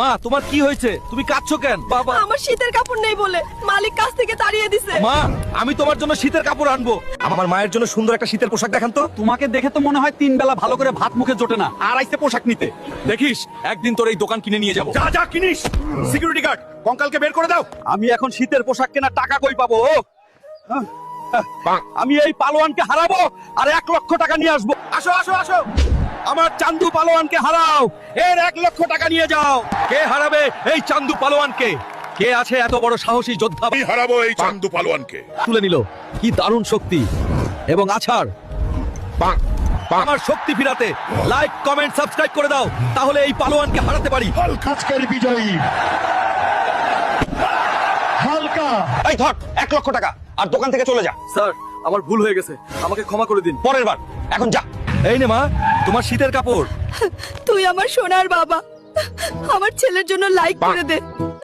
মা তোমার কি হয়েছে? তুমি কাঁদছো কেন? বাবা আমার শীতের কাপড় নেই বলে মালিক কাছ থেকে তাড়িয়ে দিছে। মা আমি তোমার জন্য শীতের কাপড় আনবো। আমার মায়ের জন্য সুন্দর একটা শীতের পোশাক দেখান তো। তোমাকে দেখে তো মনে হয় 3 বেলা ভালো করে ভাত মুখে জোটে না, আর আইছে পোশাক নিতে। দেখিস একদিন তোর এই দোকান কিনে নিয়ে যাবো। যা যা কিনিস। সিকিউরিটি গার্ড কঙ্কালকে বের করে দাও। আমি এখন শীতের পোশাক কেনার টাকা কই পাবো? আমি এই পালোয়ানকে হারাবো আর 1 লক্ষ টাকা নিয়ে আসবো। আসো আসো আসো, আমার চান্দু পালোয়ানকে হারাও, এর 1 লক্ষ টাকা নিয়ে যাও। কে হারাবে এই চান্দু পালোয়ানকে? কে আছে এত বড় সাহসী যোদ্ধা? আমি হারাবো এই চান্দু পালোয়ানকে। তুলে নিল, কি দারুণ শক্তি এবং আছাড়। আমার শক্তি ফিরাতে লাইক কমেন্ট সাবস্ক্রাইব করে দাও, তাহলে এই পালোয়ানকে হারাতে পারি। আজকের বিজয়ী হালকা। এই ধর 1 লক্ষ টাকা আর দোকান থেকে চলে যা। স্যার আমার ভুল হয়ে গেছে, আমাকে ক্ষমা করে দিন। পরের বার, এখন যা। এই নে মা তোমার শীতের কাপড়। তুই আমার সোনার বাবা, আমার ছেলের জন্য লাইক করে দে।